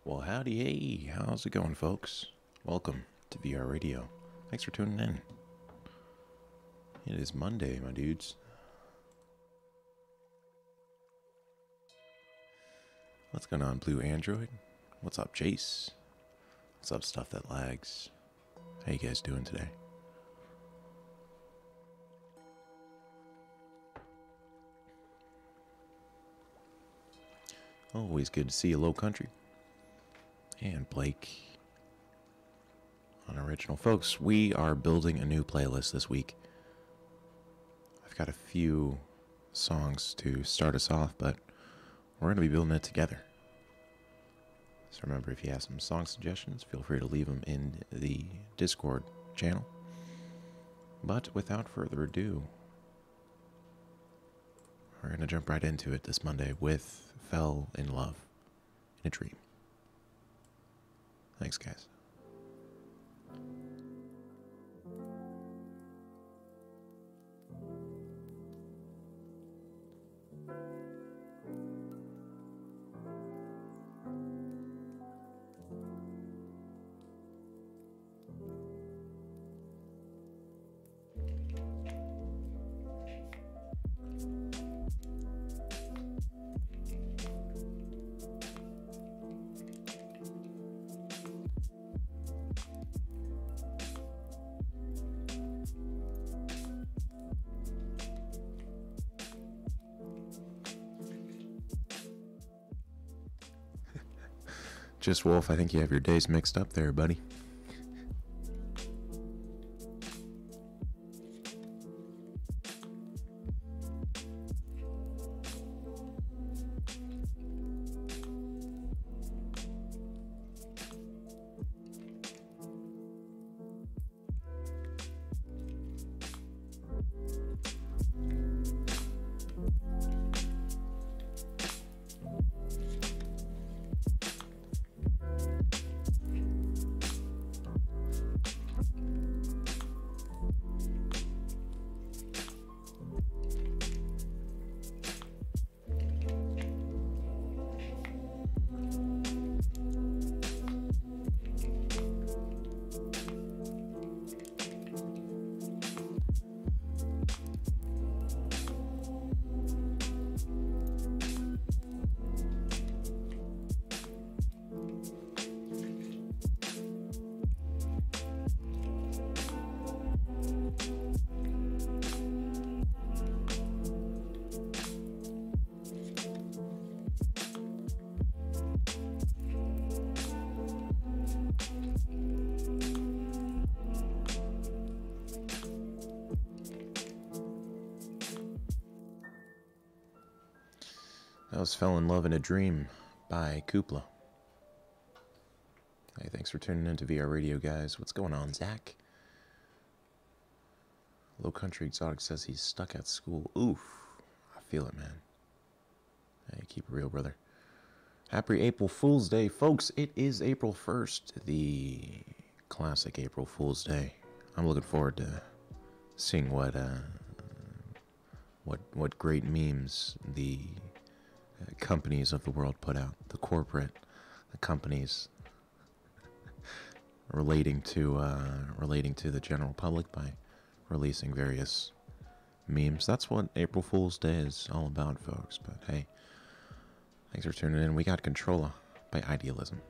Well, howdy, hey, how's it going, folks? Welcome to VR Radio. Thanks for tuning in. It is Monday, my dudes. What's going on, Blue Android? What's up, Jace? What's up, Stuff That Lags? How you guys doing today? Always good to see you, Low Country. And Blake. Unoriginal. Folks, we are building a new playlist this week. I've got a few songs to start us off, but we're going to be building it together. So remember, if you have some song suggestions, feel free to leave them in the Discord channel. But without further ado, we're going to jump right into it this Monday with Fell in Love in a Dream. Thanks, guys. Just Wolf, I think you have your days mixed up there, buddy. That was Fell in Love in a Dream by Kupla. Hey, thanks for tuning in to VR Radio, guys. What's going on, Zach? Low Country Exotic says he's stuck at school. Oof. I feel it, man. Hey, keep it real, brother. Happy April Fool's Day, folks. It is April 1st, the classic April Fool's Day. I'm looking forward to seeing what great memes the companies of the world put out, the companies relating to the general public by releasing various memes. That's what April Fool's Day is all about, folks. But hey, thanks for tuning in. We got Controller by Idealism.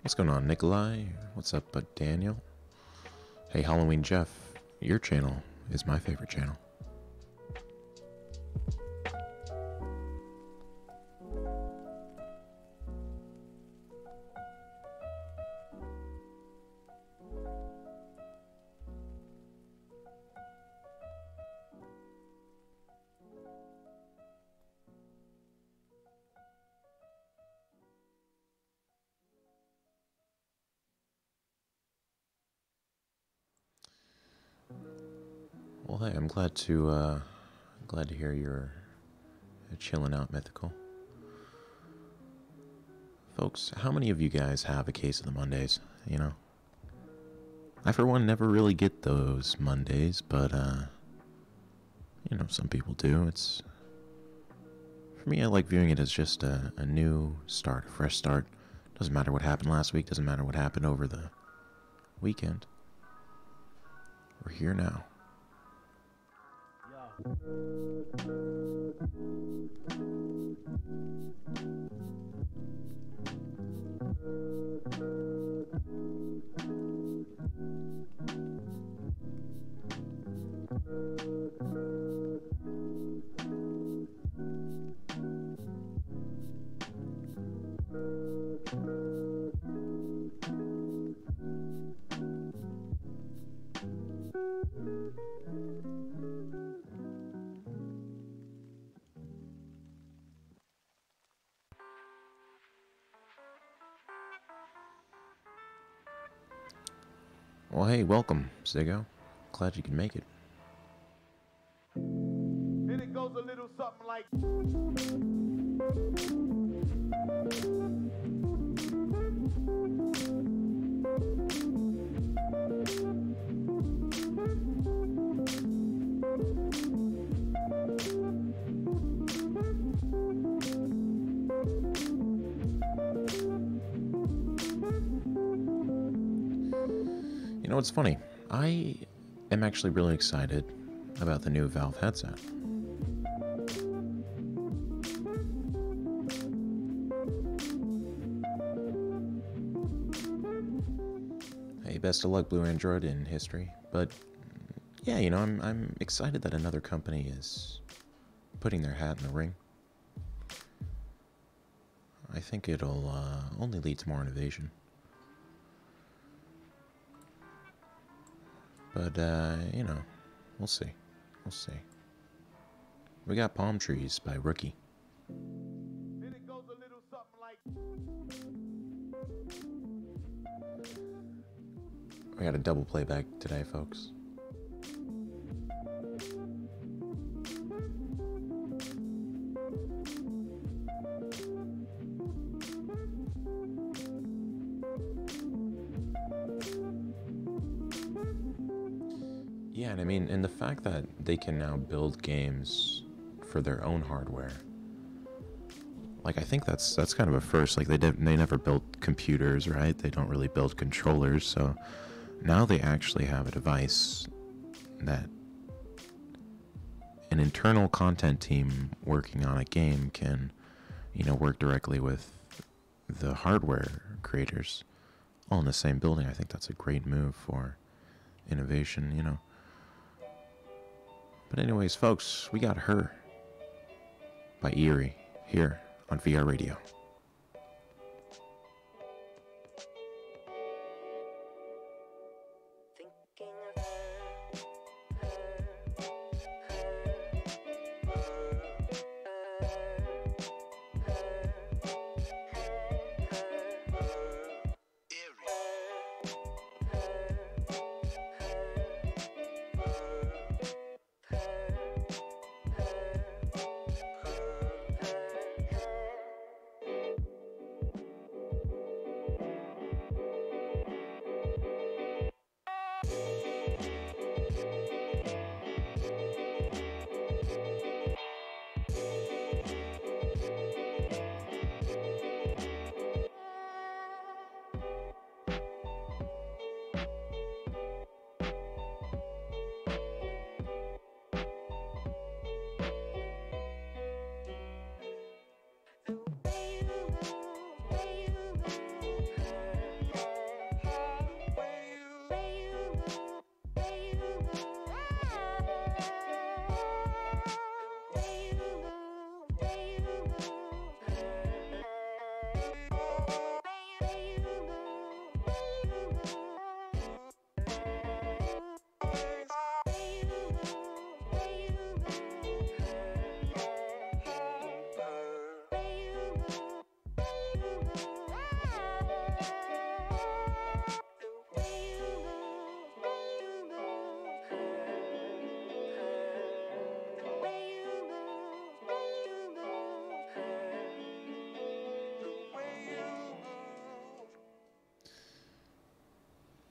What's going on, Nikolai? What's up, Daniel? Hey, Halloween Jeff, your channel is my favorite channel. Well, hey, I'm glad to hear you're chilling out, Mythical. Folks, how many of you guys have a case of the Mondays, you know? I, for one, never really get those Mondays, but, some people do. For me, I like viewing it as just a new start, a fresh start. Doesn't matter what happened last week, doesn't matter what happened over the weekend. We're here now. Well, hey, welcome, Ziggo. Glad you could make it. And it goes a little something like... You know, it's funny. I am actually really excited about the new Valve headset. Hey, best of luck, Blue Android, in history. But yeah, I'm excited that another company is putting their hat in the ring. I think it'll only lead to more innovation. But, we'll see. We'll see. We got Palm Trees by Rookie. And it goes a little something like... We got a double playback today, folks. Yeah, and the fact that they can now build games for their own hardware, like, I think that's kind of a first. Like, they never built computers, right? They don't really build controllers, so now they actually have a device that an internal content team working on a game can, work directly with the hardware creators all in the same building. I think that's a great move for innovation, But anyways, folks, we got Her by Eerie here on VR Radio.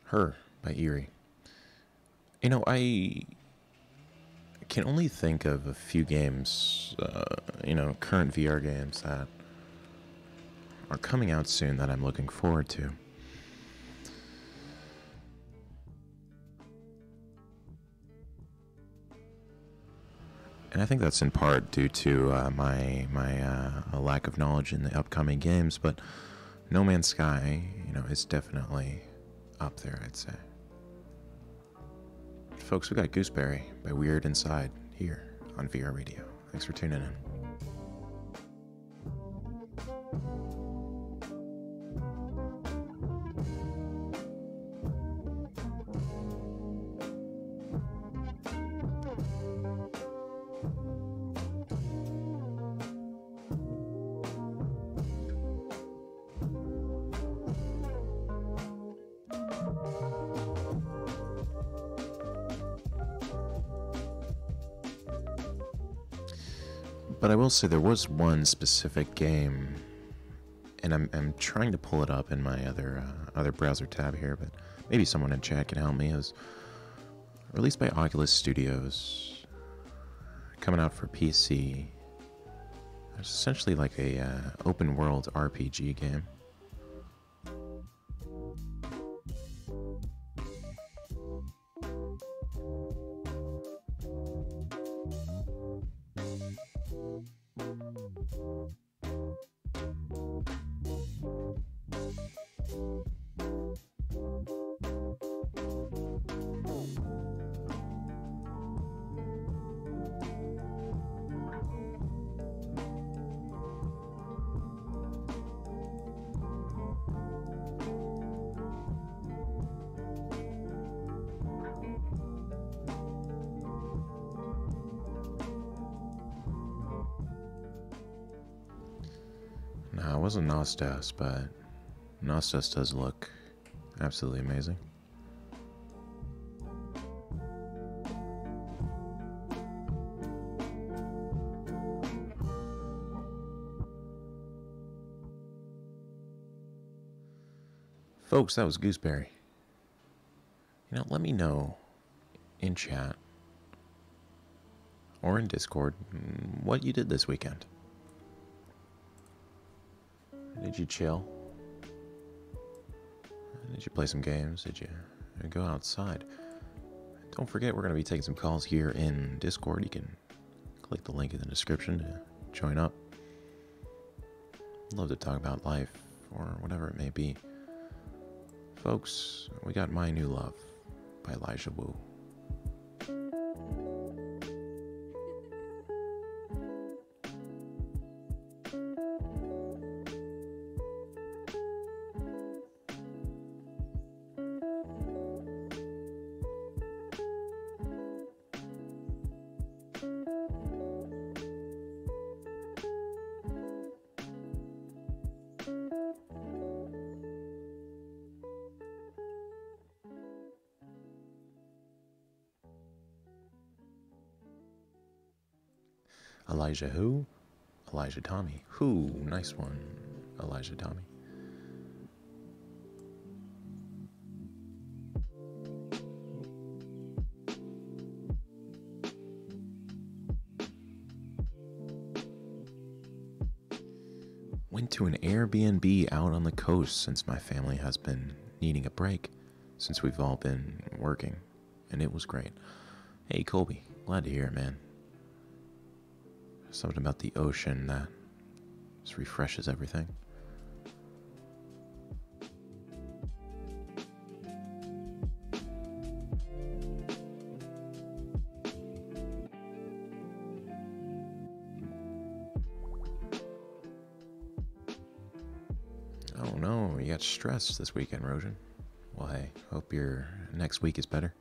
Her by Eerie. You know, I can only think of a few games, current VR games that are coming out soon that I'm looking forward to. And I think that's in part due to my lack of knowledge in the upcoming games, but No Man's Sky, is definitely up there, I'd say. Folks, we got Gooseberry by Weird Inside here on VR Radio. Thanks for tuning in. But I will say there was one specific game, and I'm trying to pull it up in my other browser tab here, but maybe someone in chat can help me. It was released by Oculus Studios, coming out for PC. It's essentially like a open world RPG game. No, it wasn't Nostos, but Nostos does look absolutely amazing. Folks, that was Gooseberry. Let me know in chat or in Discord what you did this weekend. Did you chill? Did you play some games? Did you go outside? Don't forget, we're going to be taking some calls here in Discord. You can click the link in the description to join up. Love to talk about life or whatever it may be. Folks, we got My New Love by Elijah Wu. Elijah who? Elijah Tommy. Who? Nice one, Elijah Tommy. Went to an Airbnb out on the coast since my family has been needing a break since we've all been working, and it was great. Hey Colby, glad to hear it, man. Something about the ocean that just refreshes everything. Oh no, you got stressed this weekend, Rojan. Well, hey, hope your next week is better.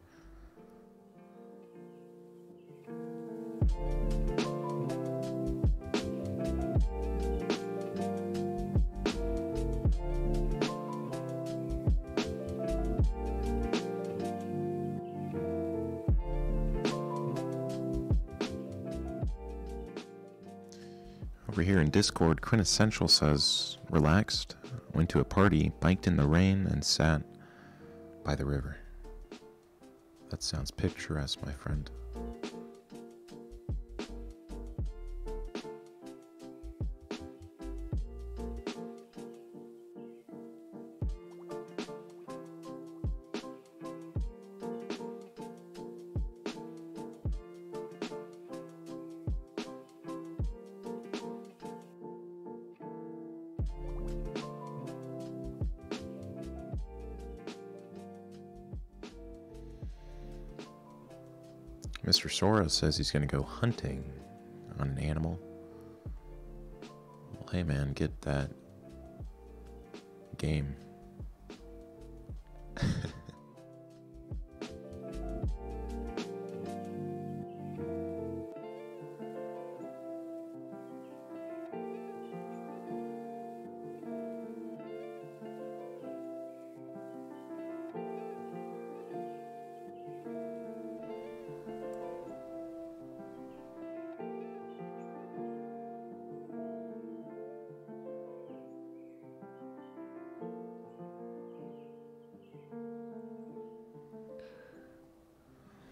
Over here in Discord, Quintessential says, relaxed, went to a party, biked in the rain, and sat by the river. That sounds picturesque, my friend. Mr. Sora says he's going to go hunting on an animal. Well, hey man, get that game.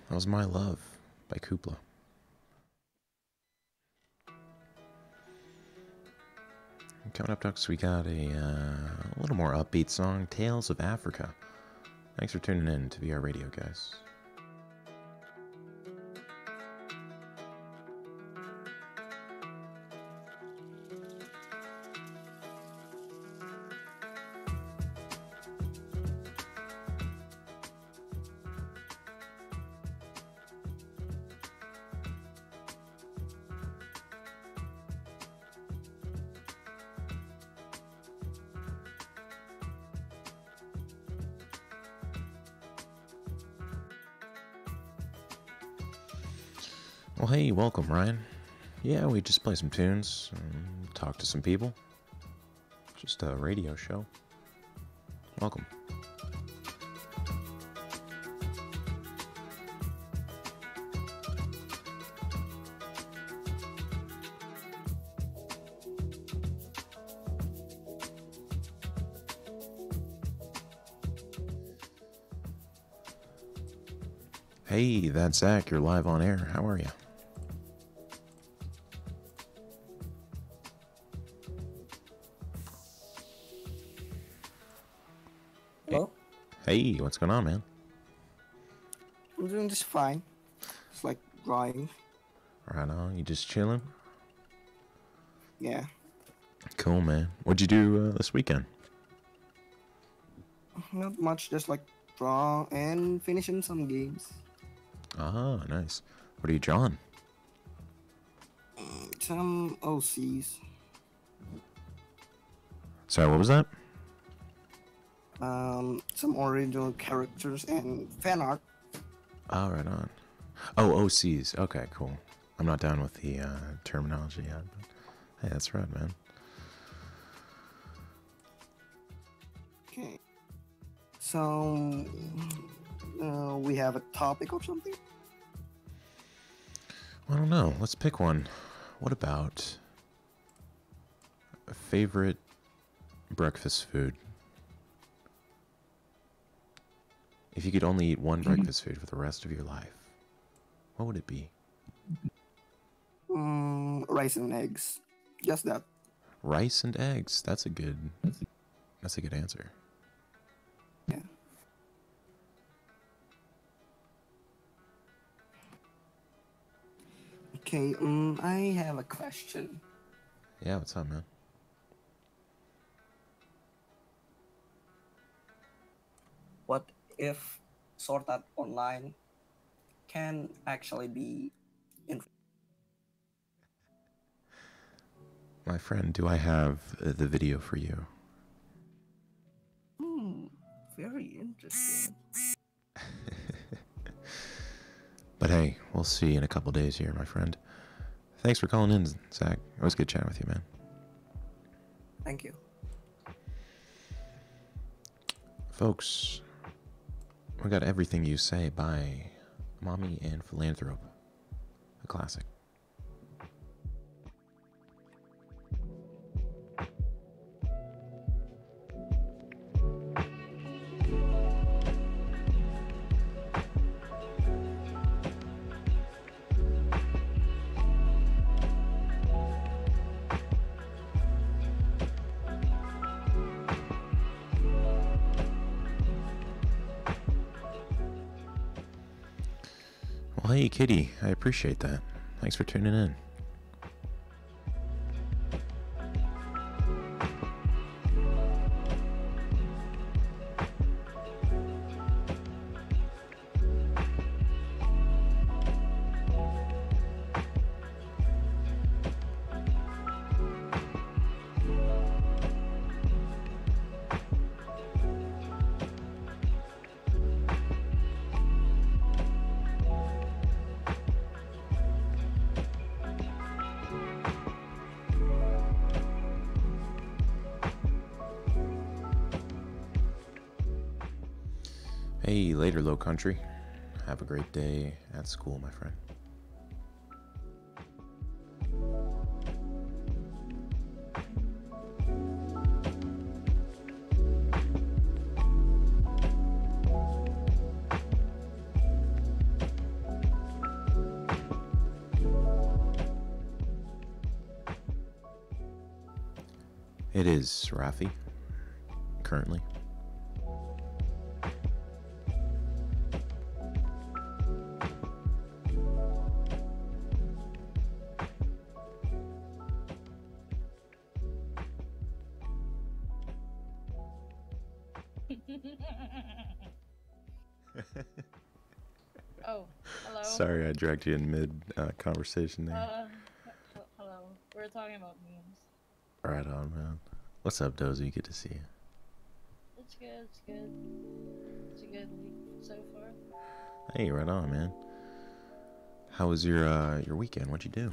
That was My Love by Kupla. Coming up next, we got a little more upbeat song, Tales of Africa. Thanks for tuning in to VR Radio, guys. Well, hey, welcome, Ryan. Yeah, we just play some tunes, and talk to some people. Just a radio show. Welcome. Hey, that's Zach. You're live on air. How are you? Hello? Hey, what's going on, man? I'm doing just fine. It's like drawing. Right on. You just chilling? Yeah. Cool, man. What'd you do this weekend? Not much, just like draw and finishing some games. Ah, nice. What are you drawing? Some OCs. Sorry, what was that? Some original characters and fan art. Oh, right on. Oh, OCs. Okay, cool. I'm not down with the terminology yet, but hey, that's right, man. Okay. So, we have a topic or something? I don't know. Let's pick one. What about a favorite breakfast food? If you could only eat one breakfast food for the rest of your life, what would it be? Rice and eggs. Just that. Rice and eggs. That's a good answer. Yeah. Okay, I have a question. Yeah, what's up, man? What if Sword Art Online can actually be in... My friend, do I have the video for you? Very interesting. But hey, we'll see in a couple days here, my friend. Thanks for calling in, Zach. It was good chatting with you, man. Thank you. Folks, we got Everything You Say by Mommy and Philanthrope. A classic. Well, hey, Kitty, I appreciate that. Thanks for tuning in. Hey, later, Low Country. Have a great day at school, my friend. It is Rafi, currently. Oh, hello. Sorry, I dragged you in mid conversation there. Hello. We're talking about memes. Right on, man. What's up, Dozy? Good to see you. It's good. It's good. It's a good week so far. Hey, right on, man. How was your weekend? What'd you do?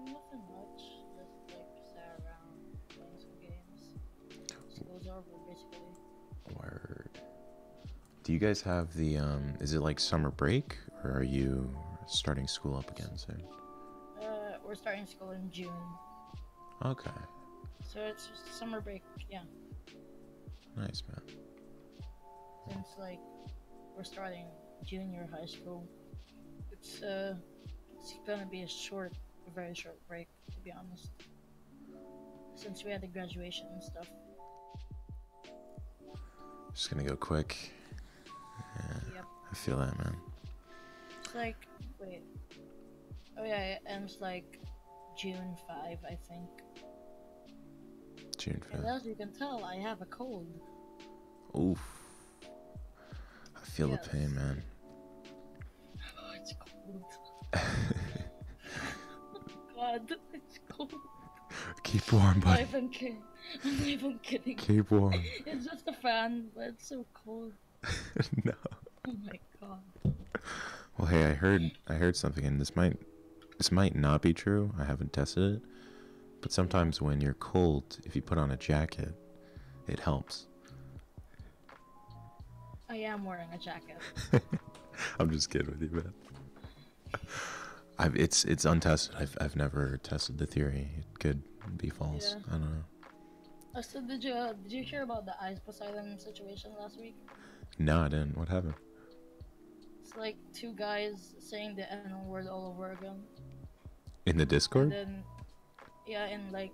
Nothing much. Just like sat around playing some games. School's over basically. Word. Do you guys have the is it like summer break, or are you starting school up again soon? We're starting school in June. Okay. So it's just summer break, yeah. Nice, man. Since like we're starting junior high school. It's gonna be a very short break, to be honest. Since we had the graduation and stuff. Just gonna go quick. Yeah, Yep. I feel that, man. It's like, wait. Oh yeah, it ends like June 5, I think. June And 5th. as you can tell, I have a cold. Oof. I feel Yes. the pain, man. Oh, it's cold. God, it's cold. Keep warm, I'm not buddy. even kidding. I'm not even kidding. Keep warm. It's just a fan, but it's so cold. No. Oh my god. Well, hey, I heard something, and this might not be true. I haven't tested it, but sometimes when you're cold, if you put on a jacket, it helps. I am wearing a jacket. I'm just kidding with you, man. It's untested. I've never tested the theory. It could be false. Yeah. I don't know. So did you hear about the Ice Poseidon situation last week? No, I didn't. What happened? It's like two guys saying the N-word all over again. In the And Discord? then, yeah, in like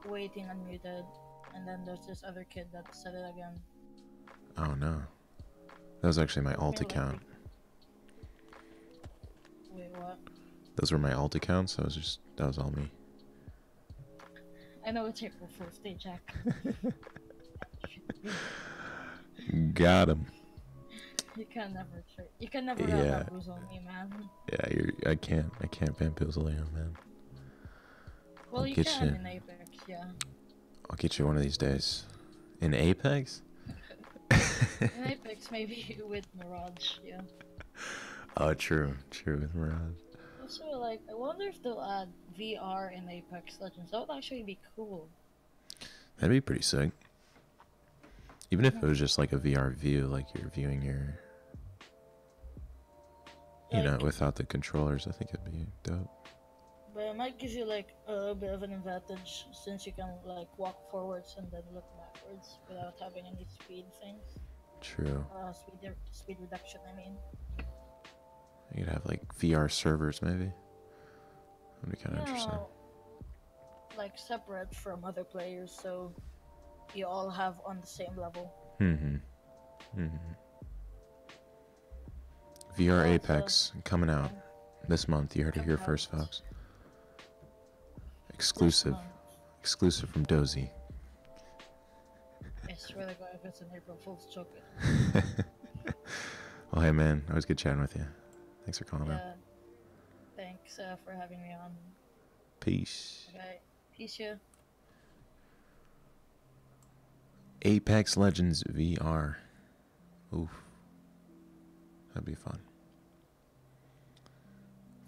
waiting unmuted. And then there's this other kid that said it again. Oh no. That was actually my alt Maybe, like, account. Wait, what? Those were my alt accounts. That was all me. I know it's April 1st, they check. Got him. You can never Yeah. run that booze on me, man. Yeah, I can't bamboozle you, man. Well, I'll you get can you. in Apex, yeah. I'll get you one of these days. In Apex? In Apex, maybe with Mirage, yeah. Oh, true with Mirage. Also, like, I wonder if they'll add VR in Apex Legends. That would actually be cool. That'd be pretty sick. Even if it was just like a VR view, like you're viewing your, Like, without the controllers, I think it'd be dope. but it might give you like a bit of an advantage since you can like walk forwards and then look backwards without having any speed things. True. Speed reduction, I mean. You could have like VR servers, maybe. That'd be kind of interesting. Like separate from other players, so you all have on the same level. Mm-hmm. VR Also, Apex coming out this month. You heard it here coming first, out folks. this Exclusive. month. Exclusive from Dozy. I swear to God, if it's an April Fool's joke. Oh, hey, man. Always good chatting with you. Thanks for calling in. Yeah. Thanks for having me on. Peace. Okay. Peace, yeah. Apex Legends VR. Oof. That'd be fun.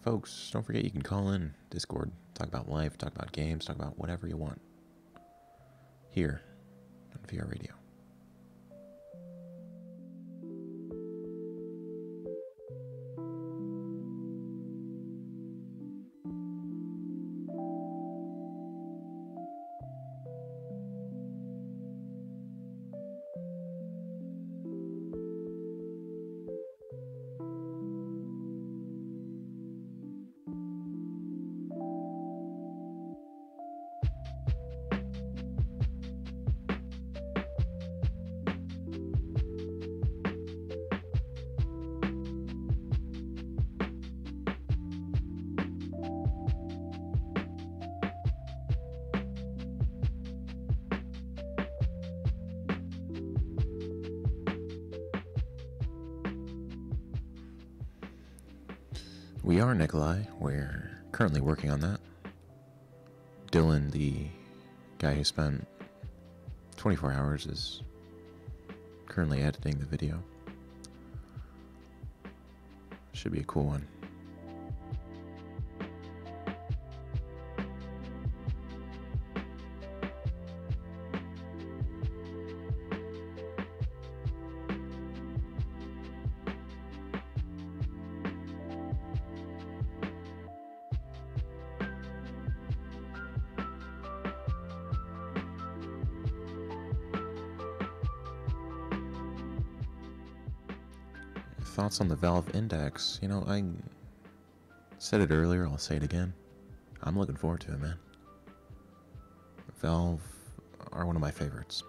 Folks, don't forget you can call in Discord, talk about life, talk about games, talk about whatever you want. Here on VR Radio. We are, Nikolai. We're currently working on that. Dylan, the guy who spent 24 hours, is currently editing the video. Should be a cool one. Thoughts on the Valve Index? You know, I said it earlier, I'll say it again. I'm looking forward to it, man. Valve are one of my favorites.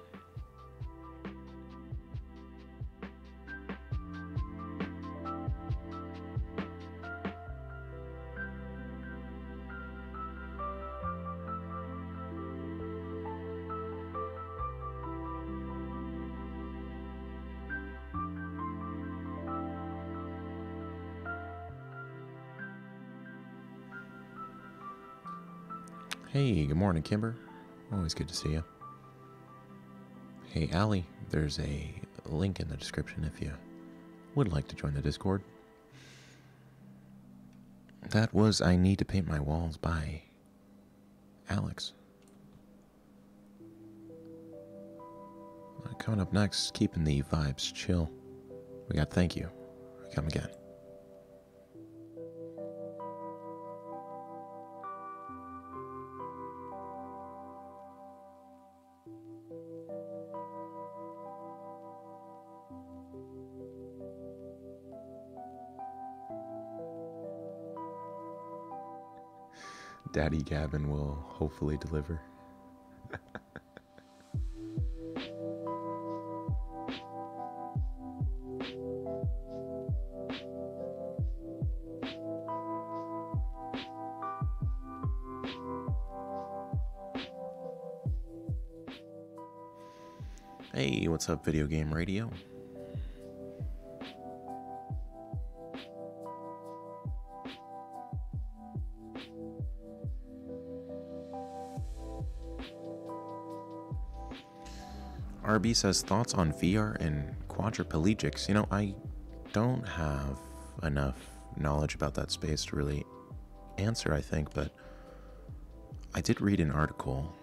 Hey, good morning, Kimber. Always good to see you. Hey, Allie, there's a link in the description if you would like to join the Discord. That was I Need to Paint My Walls by Alex. Coming up next, keeping the vibes chill. We got Thank You. Come again. Daddy Gavin will hopefully deliver. Hey, what's up, Video Game Radio? RB says thoughts on VR and quadriplegics. You know, I don't have enough knowledge about that space to really answer, I think, but I did read an article.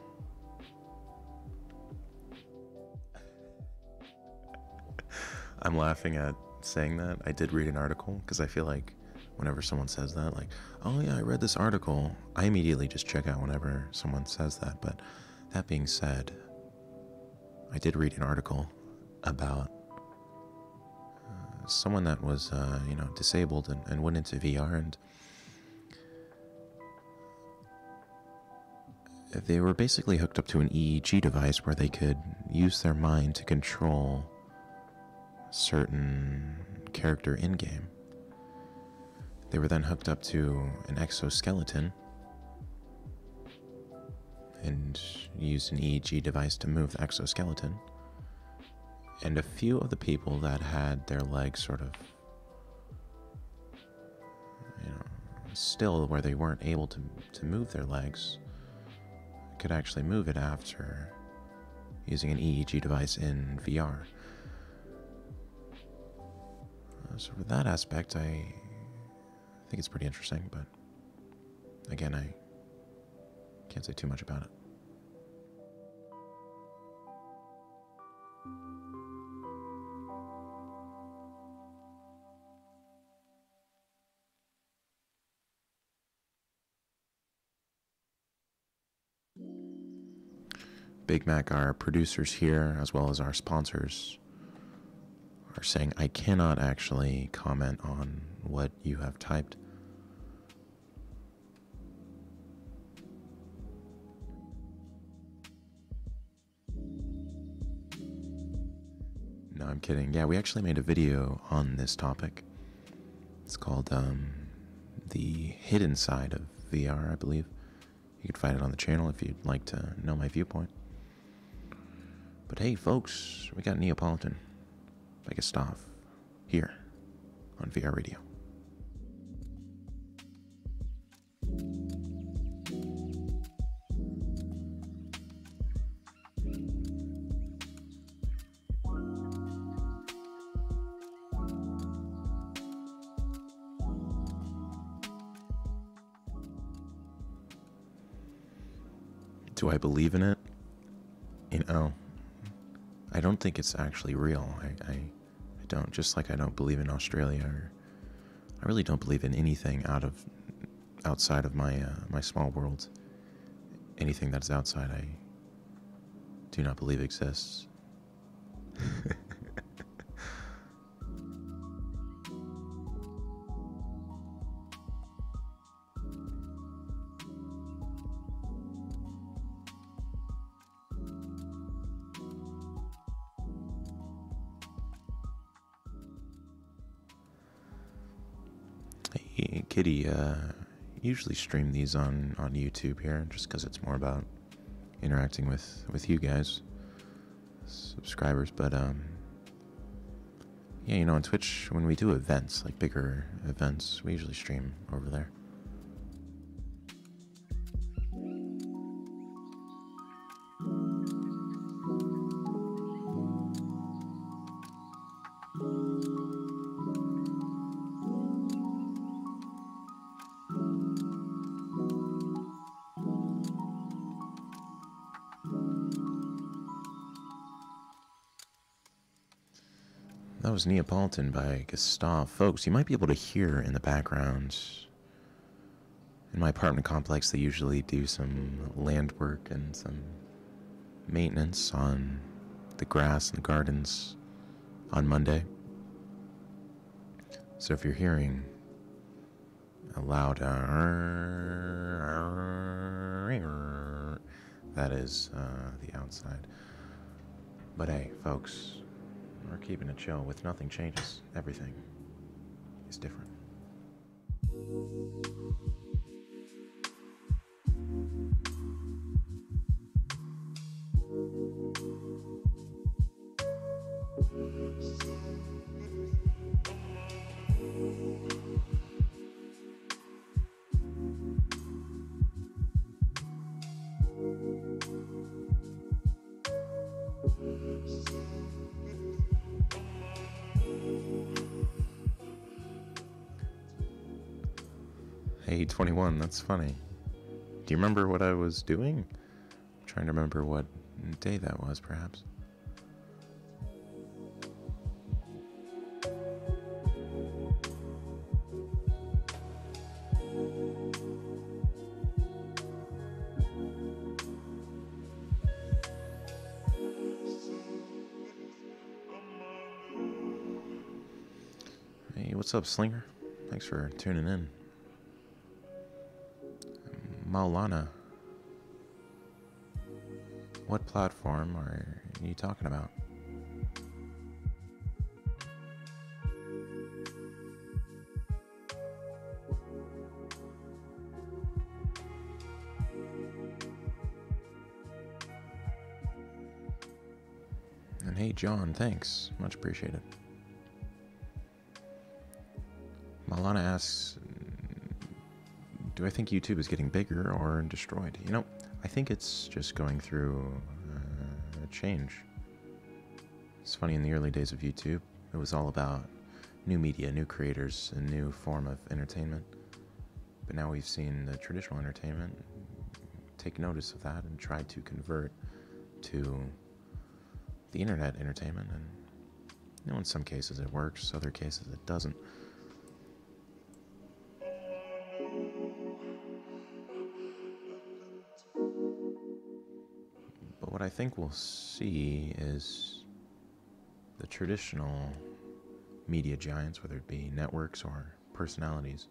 I'm laughing at saying that. I did read an article because I feel like whenever someone says that, like, oh yeah, I read this article, I immediately just check out whenever someone says that. But that being said, I did read an article about someone that was, disabled and went into VR, and they were basically hooked up to an EEG device where they could use their mind to control certain character in-game. They were then hooked up to an exoskeleton and used an EEG device to move the exoskeleton. And a few of the people that had their legs sort of, still where they weren't able to move their legs, could actually move it after using an EEG device in VR. So for that aspect, I think it's pretty interesting, but again, I can't say too much about it. Big Mac, our producers here, as well as our sponsors, are saying I cannot actually comment on what you have typed. No, I'm kidding. Yeah, we actually made a video on this topic. It's called The Hidden Side of VR, I believe. You can find it on the channel if you'd like to know my viewpoint. But hey, folks, we got Neapolitan by Gustav here on VR Radio. Do I believe in it? I don't think it's actually real. I don't. Just like I don't believe in Australia, or I really don't believe in anything outside of my my small world. Anything that's outside, I do not believe exists. Hey, Kitty, usually stream these on YouTube here, just because it's more about interacting with you guys, subscribers. But yeah, on Twitch, when we do events, like bigger events, we usually stream over there. That was Neapolitan by Gustav. Folks, you might be able to hear in the background. In my apartment complex, they usually do some land work and some maintenance on the grass and the gardens on Monday. So if you're hearing a loud that is the outside. But hey, folks, we're keeping it chill. With nothing changes, everything is different. Hey, 21, that's funny. Do you remember what I was doing? I'm trying to remember what day that was, perhaps. Hey, what's up, Slinger? Thanks for tuning in. Maulana, what platform are you talking about? And hey, John, thanks. Much appreciated. Malana asks, do I think YouTube is getting bigger or destroyed? You know, I think it's just going through a change. It's funny, in the early days of YouTube, it was all about new media, new creators, a new form of entertainment. But now we've seen the traditional entertainment take notice of that and try to convert to the internet entertainment. And you know, in some cases it works, other cases it doesn't. But what I think we'll see is the traditional media giants, whether it be networks or personalities,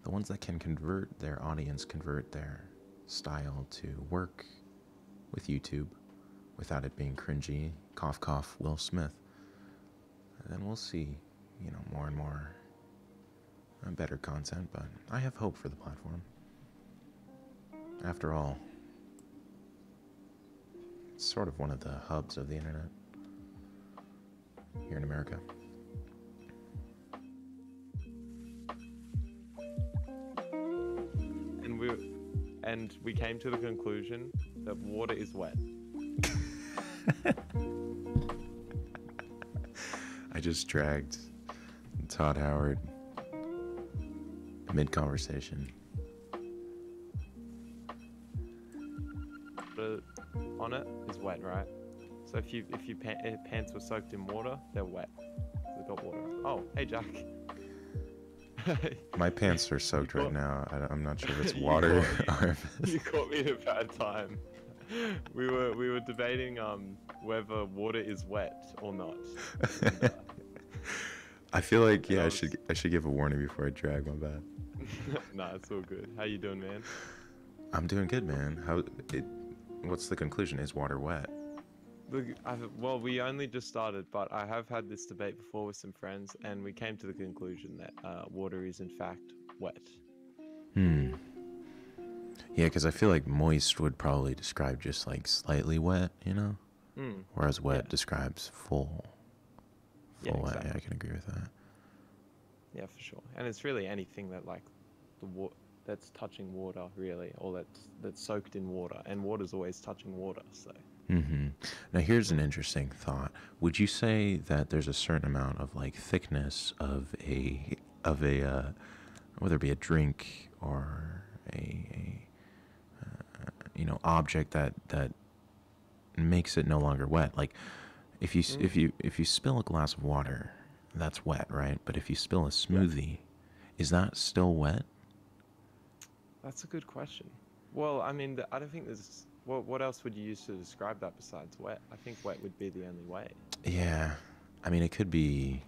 the ones that can convert their audience, convert their style to work with YouTube without it being cringy, cough cough, Will Smith, then we'll see, you know, more and more better content. But I have hope for the platform. After all, it's sort of one of the hubs of the internet here in America. And we came to the conclusion that water is wet. I just dragged Todd Howard mid-conversation. The on it is wet, right? So if your pants were soaked in water, they're wet. They've got water. Oh, hey Jack. My pants are soaked right now. I'm not sure if it's water or if it's... You caught me at a bad time. We were debating whether water is wet or not. And, I feel like I should give a warning before I drag my bad. Nah, it's all good. How you doing, man? I'm doing good, man. What's the conclusion? Is water wet? Look, well, we only just started, but I have had this debate before with some friends, and we came to the conclusion that water is in fact wet. Yeah, because I feel like moist would probably describe just like slightly wet, you know? Whereas wet describes full wet. Exactly. Yeah, I can agree with that. Yeah, for sure. And it's really anything that like that's touching water, really, or that's soaked in water, and water's always touching water, so. Now here's an interesting thought. Would you say that there's a certain amount of like thickness of a whether it be a drink or a object that makes it no longer wet? Like if you spill a glass of water, that's wet, right? But if you spill a smoothie, is that still wet? That's a good question. Well, I mean, I don't think there's... What else would you use to describe that besides wet? I think wet would be the only way. Yeah. I mean, it could be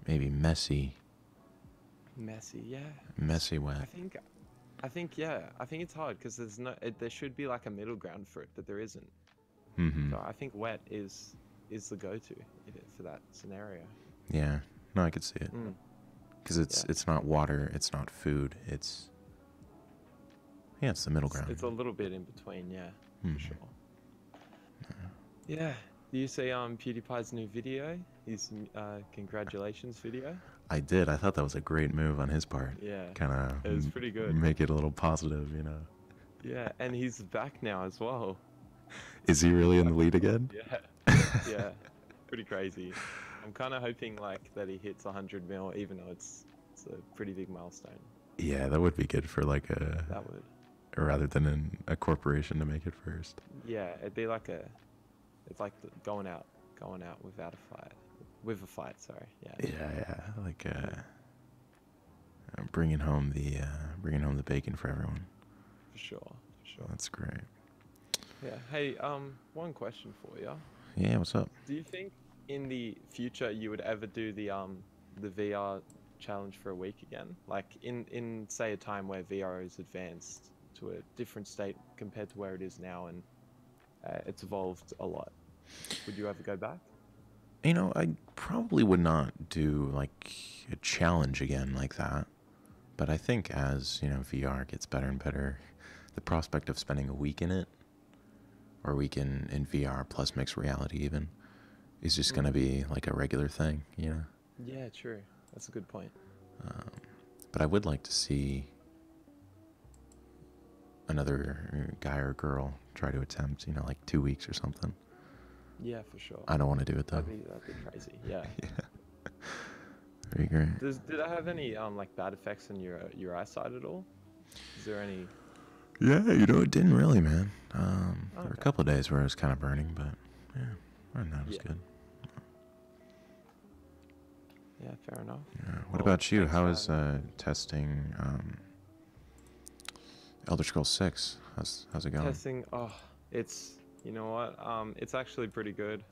maybe messy. Messy, yeah. Messy wet. I think it's hard because there should be like a middle ground for it, but there isn't. So I think wet is the go-to for that scenario. Yeah. No, I could see it. Because it's not water, it's not food, it's the middle ground. It's a little bit in between, yeah, for sure. Yeah. Do you see PewDiePie's new video? His congratulations video? I did. I thought that was a great move on his part. Yeah. Kind of. It was pretty good. Make it a little positive, you know. Yeah, and he's back now as well. Is he really in the lead again? Yeah. Pretty crazy. I'm kind of hoping like that he hits 100 mil, even though it's a pretty big milestone. Yeah, that would be good for like a. That would. Rather than a corporation to make it first. Yeah, it'd be like it's like going out without a fight, with a fight. Sorry. Yeah. Yeah, like bringing home the bacon for everyone. For sure. That's great. Yeah. Hey, one question for you. Yeah, what's up? Do you think in the future you would ever do the VR challenge for a week again? Like in say a time where VR is advanced to a different state compared to where it is now, and it's evolved a lot. Would you ever go back? You know, I probably would not do like a challenge again like that. But I think as, VR gets better and better, the prospect of spending a week in it or we can in VR plus mixed reality even, is just gonna be like a regular thing, you know. Yeah, true. That's a good point. But I would like to see another guy or girl try to attempt, you know, like 2 weeks or something. Yeah, for sure. I don't want to do it though. That'd be crazy. Yeah. Yeah. Very great. Did I have any like bad effects on your eyesight at all? Is there any? Yeah, you know, it didn't really, man. There were a Okay. couple of days where it was kind of burning, but yeah, other than that, it was Yeah. good. Yeah, fair enough. Yeah. What Well, about you? thanks How for is having testing Elder Scrolls 6? How's it going? testing. Oh, it's you know what? It's actually pretty good.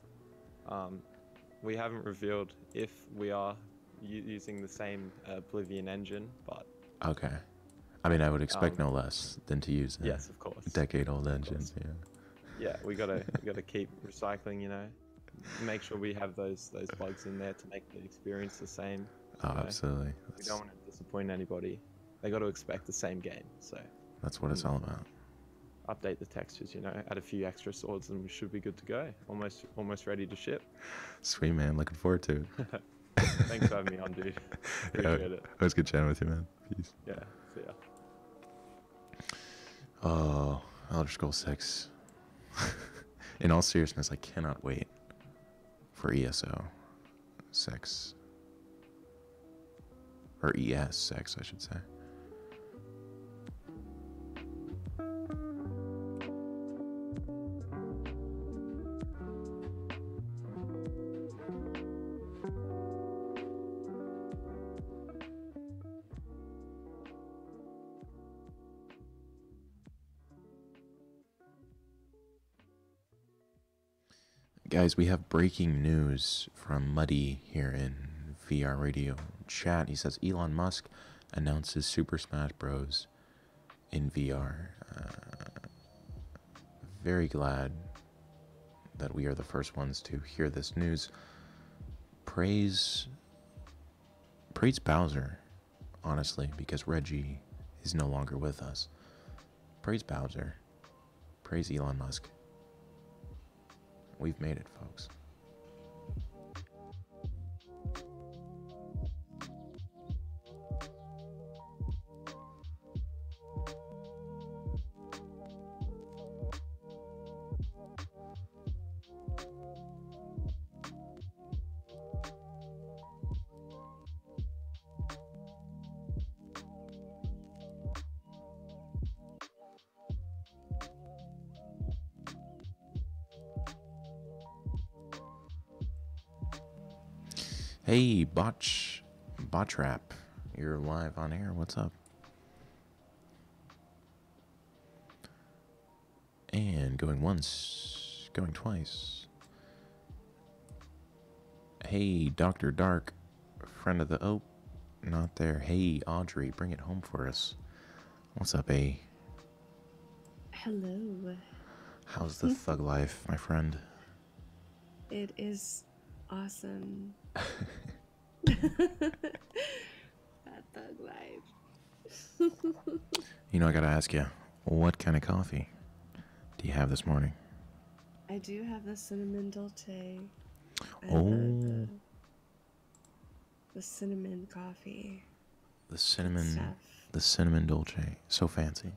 We haven't revealed if we are using the same Oblivion engine, but Okay. I mean, I would expect no less than to use a yes, of course. decade-old engine. course. Yeah. Yeah, we gotta keep recycling. You know, make sure we have those bugs in there to make the experience the same. Oh, you know? absolutely. We don't want to disappoint anybody. They got to expect the same game. So That's what it's all about. update the textures. You know, add a few extra swords, and we should be good to go. Almost ready to ship. Sweet, man. Looking forward to it. Thanks for having me on, dude. Yeah, Appreciate it. it was good chatting with you, man. Peace. Yeah. See ya. Oh, Elder Scrolls 6. In all seriousness, I cannot wait for ESO 6. Or ES 6, I should say. Guys, we have breaking news from Muddy here in VR Radio chat. He says Elon Musk announces Super Smash Bros. In VR. Very glad that we are the first ones to hear this news. Praise Bowser, honestly, because Reggie is no longer with us. Praise Bowser. Praise Elon Musk. We've made it, folks. Hey, Bottrap, you're live on air. What's up? And going once, going twice. Hey, Dr. Dark, friend of the not there. Hey, Audrey, bring it home for us. What's up, A? Hello. How's the thug life, my friend? It is awesome. That thug life. You know, I gotta ask you, what kind of coffee do you have this morning? I do have the cinnamon dolce. Oh. The cinnamon coffee. The cinnamon Stuff. dolce. So fancy.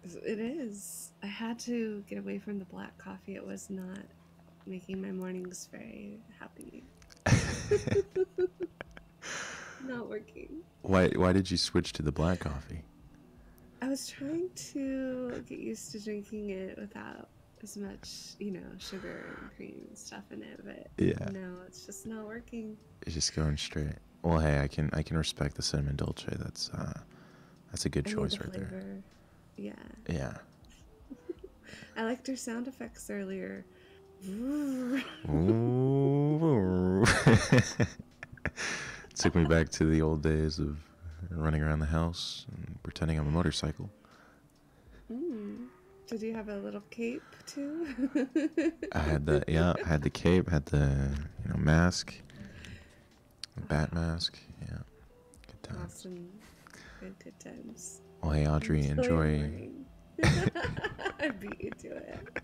It is. I had to get away from the black coffee. It was not making my mornings very happy. Not working. Why did you switch to the black coffee? I was trying to get used to drinking it without as much, sugar and cream and stuff in it, but Yeah. no, it's just not working. It's just going straight. Well, hey, I can respect the cinnamon dolce. That's a good I need choice the right there. flavor. Yeah. Yeah. I liked her sound effects earlier. Ooh. Took me back to the old days of running around the house and pretending I'm a motorcycle. Did you have a little cape too? I had the cape, had the mask, the bat mask. Yeah, good times. Awesome. Good times. Well, hey Audrey, enjoy. I beat you to it.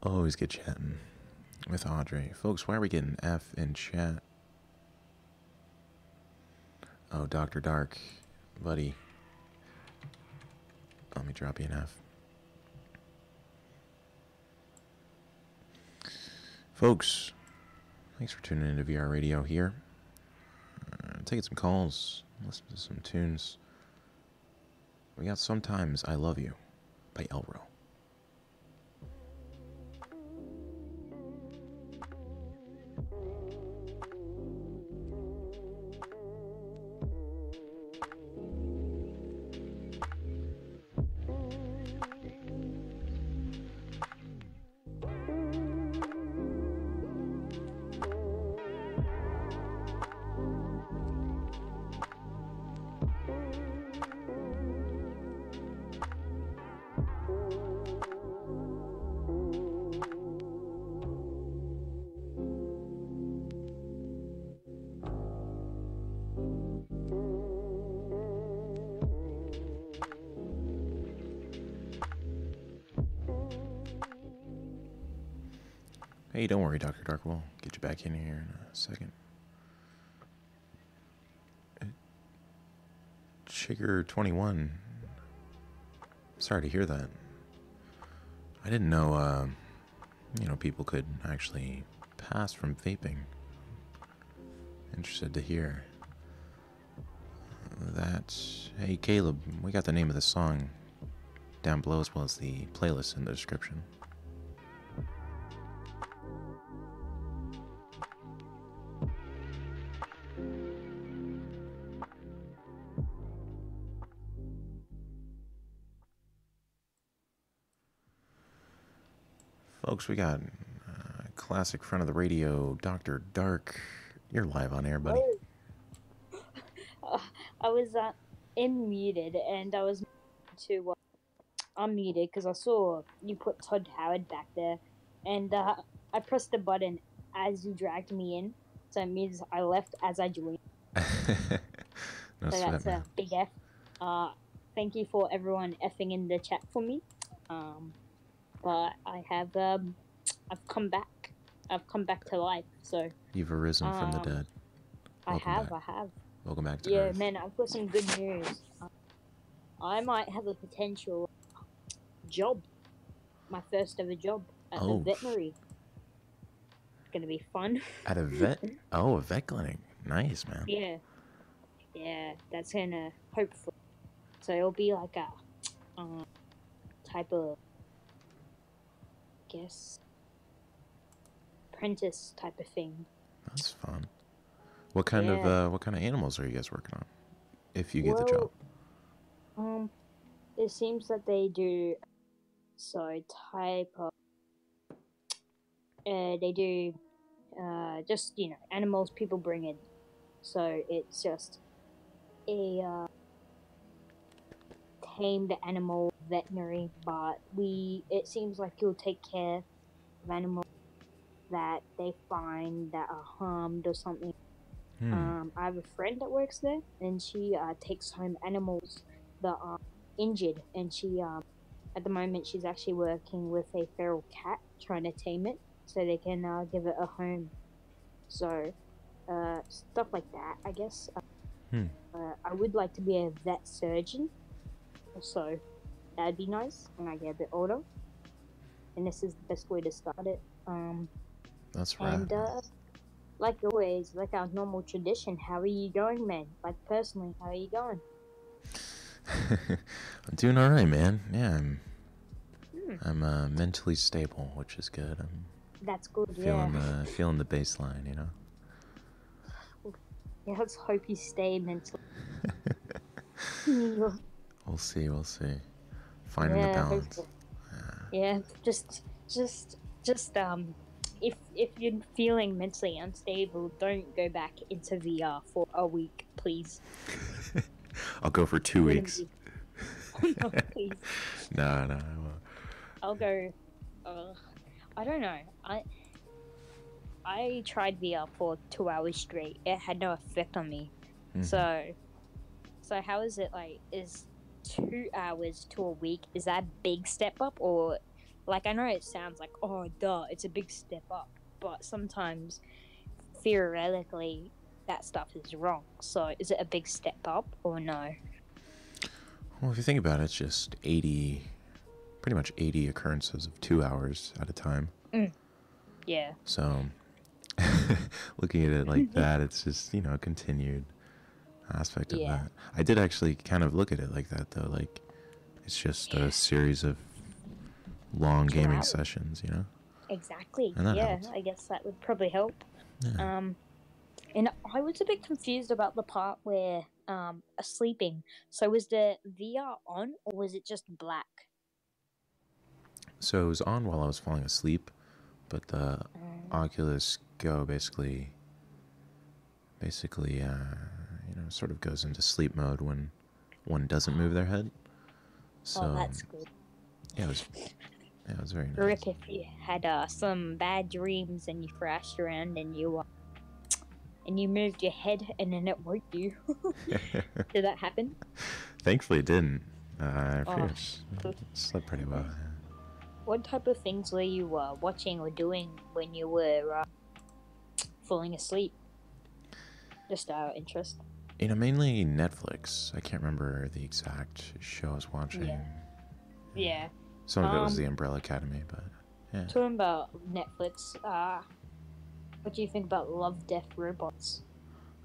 Always good chatting with Audrey. Folks, why are we getting F in chat? Oh, Dr. Dark, buddy. Let me drop you an F. Folks, thanks for tuning into VR Radio here. Taking some calls, listening to some tunes. We got Sometimes I Love You by Elro. Hey, don't worry, Dr. Dark. We'll get you back in here in a second. Chigger21. Sorry to hear that. I didn't know, people could actually pass from vaping. Interested to hear that. Hey, Caleb, we got the name of the song down below as well as the playlist in the description. Folks, we got classic front of the radio, Dr. Dark. You're live on air, buddy. I was unmuted and I was to unmuted because I saw you put Todd Howard back there, and I pressed the button as you dragged me in, so it means I left as I joined. No So sweat, that's man. a big F. Thank you for everyone effing in the chat for me. But I have I've come back. I've come back to life. So You've arisen from the dead. Welcome back. I have. Welcome back to Yeah, Earth. man, I've got some good news. I might have a potential job. My first ever job at the veterinary. It's gonna be fun. At a vet? Oh, a vet clinic. Nice, man. Yeah. Yeah, that's gonna hopefully. So it'll be like a type of, guess, apprentice type of thing. That's fun. What kind of animals are you guys working on? If you get the job. It seems that they do type of they do just animals people bring in. So it's just a tamed animal veterinary, but it seems like you'll take care of animals that they find that are harmed or something. I have a friend that works there, and she takes home animals that are injured, and she at the moment she's actually working with a feral cat trying to tame it so they can give it a home. So stuff like that, I guess. I would like to be a vet surgeon, so that'd be nice when I get a bit older, and this is the best way to start it. That's right. And like always, like our normal tradition, how are you going, man? Like personally, how are you going? I'm doing all right, man. Yeah, I'm mentally stable, which is good. I'm That's good. feeling the baseline, you know. Yeah, let's hope you stay mentally. We'll see. Finding the balance. Hopefully. Yeah, just if you're feeling mentally unstable, don't go back into VR for a week, please. I'll go for 2 weeks. No, please. No, I won't. I'll go. I don't know. I tried VR for 2 hours straight. It had no effect on me. So how is it like? 2 hours to a week, is that a big step up? Or, like, I know it sounds like, oh, duh, it's a big step up. But sometimes, theoretically, that stuff is wrong. So is it a big step up or no? Well, if you think about it, it's just 80, pretty much 80 occurrences of 2 hours at a time. Yeah. So, looking at it like that, it's just, you know, a continued aspect of Yeah. that. I did actually kind of look at it like that, though. Like, it's just a series of long 2 gaming hours. sessions, you know? Exactly. And that Yeah, helps. I guess that would probably help. Yeah. And I was a bit confused about the part where sleeping. So was the VR on or was it just black? So it was on while I was falling asleep, but the Oculus Go basically, you know, sort of goes into sleep mode when one doesn't move their head. So Oh, that's good. yeah, it was very nice. Rip if you had some bad dreams and you thrashed around and you moved your head and then it woke you. Did that happen? Thankfully, it didn't. I Oh, figured I slept pretty well. Yeah. What type of things were you watching or doing when you were falling asleep? Just out of interest. You know, mainly Netflix. I can't remember the exact show I was watching. Yeah. Some of it was The Umbrella Academy, but yeah. Talking about Netflix, what do you think about Love, Death, Robots?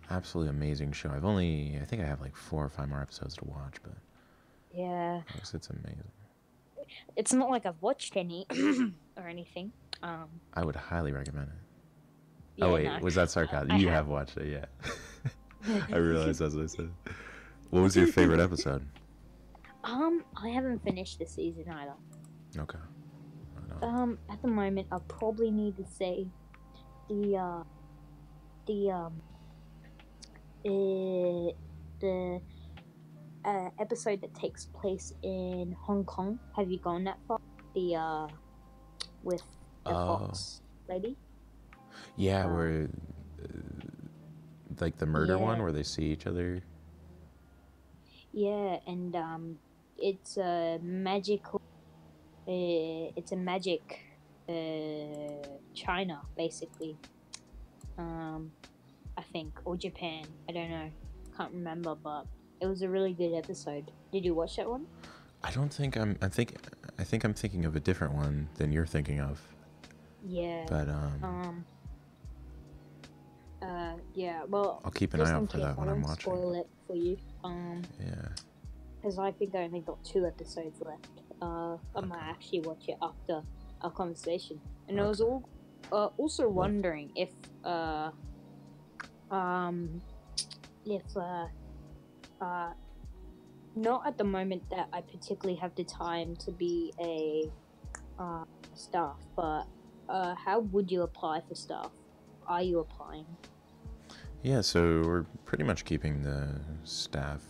Absolutely amazing show. I think I have like 4 or 5 more episodes to watch, but Yeah. it's amazing. It's not like I've watched any or anything. I would highly recommend it. Yeah, oh wait, no. was that sarcasm? I You have. have watched it, yeah. I realized as I said. What was your favorite episode? I haven't finished the season either. Okay. Right on. At the moment, I probably need to say the episode that takes place in Hong Kong. Have you gone that far? The with the fox lady. Yeah, where like the murder one Yeah. where they see each other. Yeah, and it's a magical. It's a magic. China, basically. I think, or Japan. I don't know. Can't remember, but it was a really good episode. Did you watch that one? I don't think I think I'm thinking of a different one than you're thinking of. Yeah. But yeah. Well, I'll keep an just eye in out for case that when I I'm won't watching. spoil it for you. Yeah. Because I think I only got 2 episodes left. I might actually watch it after our conversation. And I was also wondering if not at the moment that I particularly have the time to be a staff, but how would you apply for staff? Are you applying? Yeah, so we're pretty much keeping the staff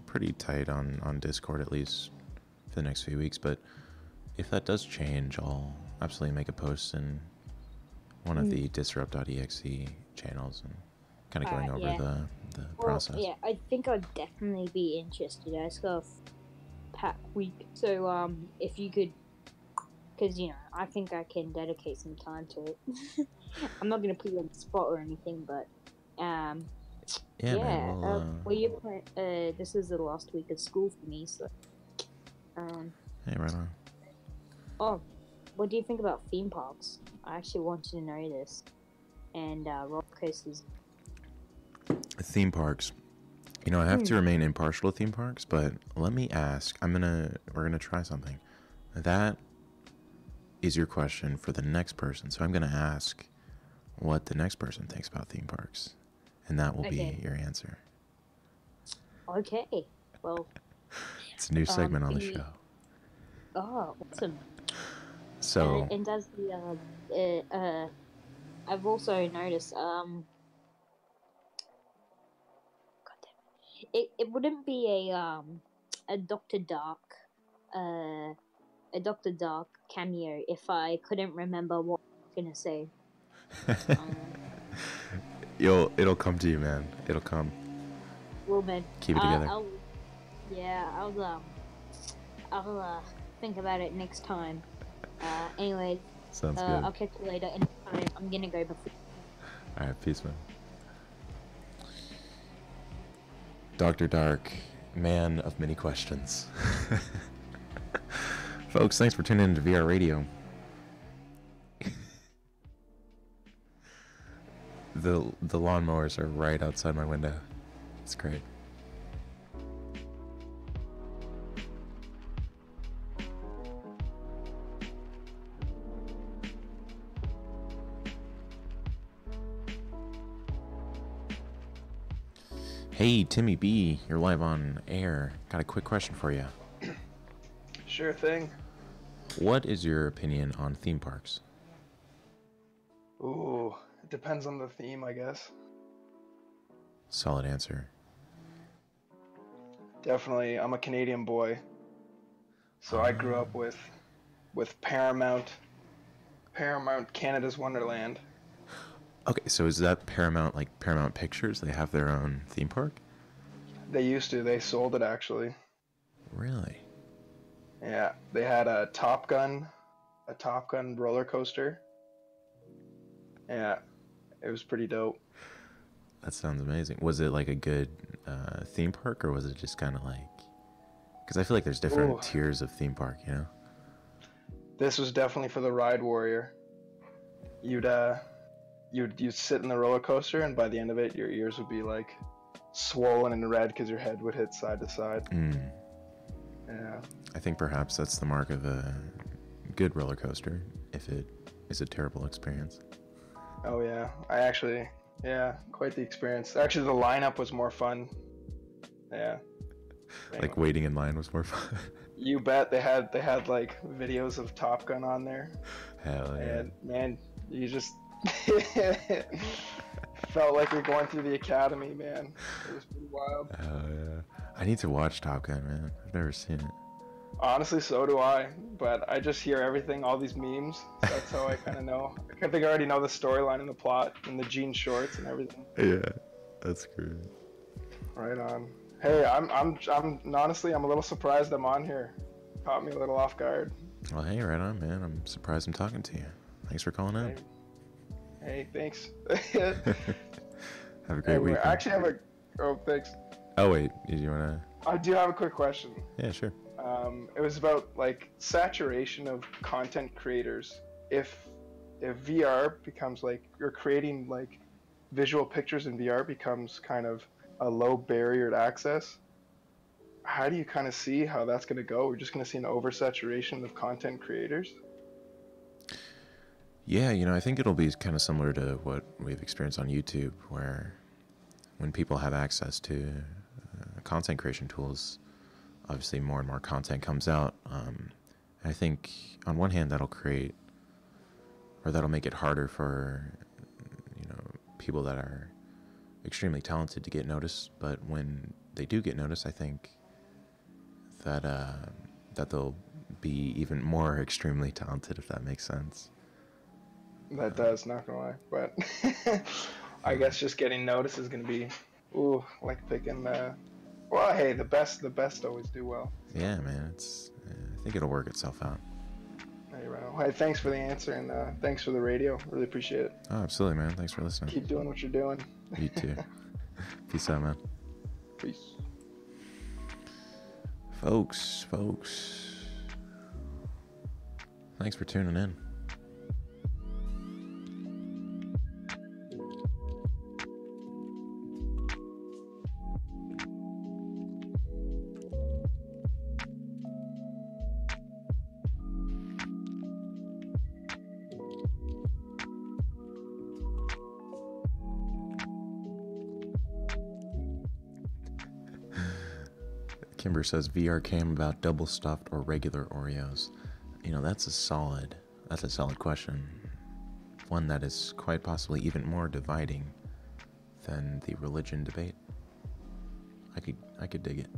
pretty tight on Discord, at least for the next few weeks. But if that does change, I'll absolutely make a post in one of the disrupt.exe channels and kind of going over yeah. the Well, process. yeah, I think I'd definitely be interested. I just got a pack week, so if you could, because I think I can dedicate some time to it. I'm not gonna put you on the spot or anything, but Yeah, man. well, you this is the last week of school for me, so Hey, right on. oh, what do you think about theme parks? I actually wanted to know this, and roller coasters. Theme parks. I have to remain impartial to theme parks, but let me ask. We're gonna try something. That is your question for the next person. So I'm gonna ask what the next person thinks about theme parks, and that will be your answer. Okay, well, It's a new segment on the show. oh, awesome. So And does the I've also noticed God damn it wouldn't be a Dr. Dark cameo if I couldn't remember what I was gonna say. it'll come to you, man. It'll come. Well, man, Keep it together. Yeah, I'll think about it next time. Anyways, Sounds good. I'll catch you later. Anytime. I'm gonna go before. All right, peace, man. Dr. Dark, man of many questions. Folks, thanks for tuning in to VR Radio. The lawnmowers are right outside my window. It's great. Hey, Timmy B, you're live on air. Got a quick question for you. Sure thing. What is your opinion on theme parks? Ooh, it depends on the theme, I guess. Solid answer. Definitely, I'm a Canadian boy, so I grew up with Paramount Canada's Wonderland. Okay, so is that Paramount, like Paramount Pictures? They have their own theme park? They used to. They sold it actually. Really? Yeah, they had a Top Gun roller coaster. Yeah, it was pretty dope. That sounds amazing. Was it like a good theme park, or was it just kind of like... Because I feel like there's different Ooh. tiers of theme park, you know? This was definitely for the ride warrior. You'd sit in the roller coaster, and by the end of it, your ears would be like swollen and red because your head would hit side to side. Yeah. I think perhaps that's the mark of a good roller coaster, if it is a terrible experience. Oh yeah, quite the experience. Actually, the lineup was more fun. Yeah. Like waiting in line was more fun. You bet. They had like videos of Top Gun on there. Hell yeah. And man, you just felt like you're going through the academy, man. It was pretty wild. Hell yeah. I need to watch Top Gun, man. I've never seen it. Honestly, so do I. But I just hear everything, all these memes. So that's how I kind of know. I think I already know the storyline and the plot and the jean shorts and everything. Yeah, that's great. Right on. Hey, I'm honestly, I'm a little surprised I'm on here. Caught me a little off guard. Well, hey, right on, man. I'm surprised I'm talking to you. Thanks for calling in. Hey, thanks. Have a great week. I actually have a... Oh, thanks. Oh, wait. Did you want to... I do have a quick question. Yeah, sure. It was about, like, saturation of content creators. If VR becomes, like... Or creating, like, visual pictures in VR becomes kind of a low barrier to access, how do you kind of see how that's going to go? We're just going to see an oversaturation of content creators? Yeah, you know, I think it'll be kind of similar to what we've experienced on YouTube, where when people have access to content creation tools, obviously more and more content comes out. I think on one hand that'll make it harder for, you know, people that are extremely talented to get noticed. But when they do get noticed, I think that that they'll be even more extremely talented, if that makes sense. That does, not gonna lie. But I guess just getting noticed is gonna be, like picking. Well, hey, the best always do well. Yeah, man. I think it'll work itself out. Hey, Reno. Hey, thanks for the answer and thanks for the radio. Really appreciate it. Oh, absolutely, man. Thanks for listening. Keep doing what you're doing. You too. Peace out, man. Peace. Folks. Thanks for tuning in. Kimber says VR cam about double stuffed or regular Oreos. You know, that's a solid question. One that is quite possibly even more dividing than the religion debate. I could dig it.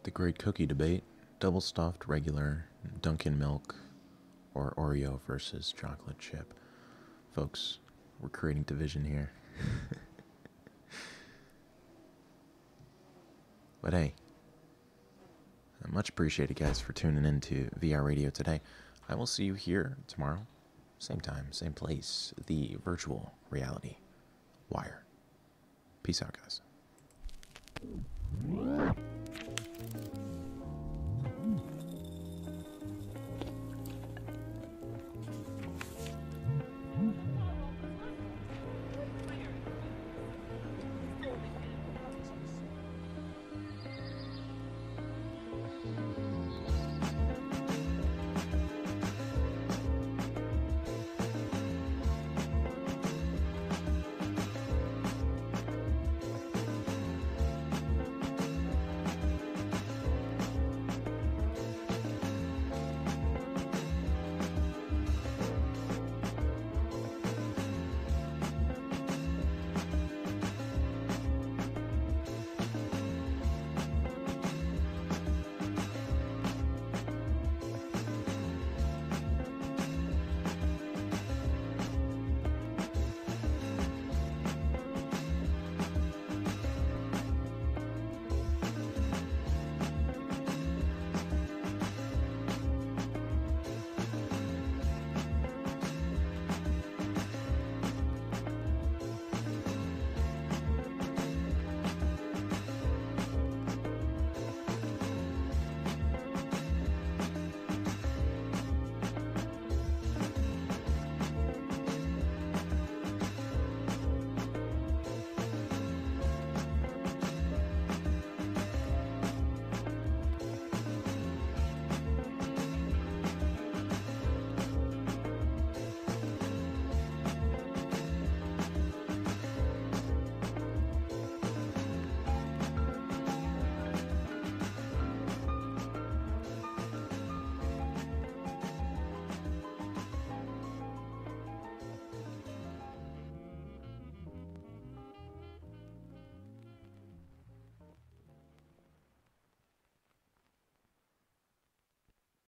The great cookie debate. Double stuffed, regular, Dunkin' milk, or Oreo versus chocolate chip. Folks, we're creating division here. But hey, much appreciated, guys, for tuning in to VR Radio today. I will see you here tomorrow. Same time, same place. The virtual reality wire. Peace out, guys.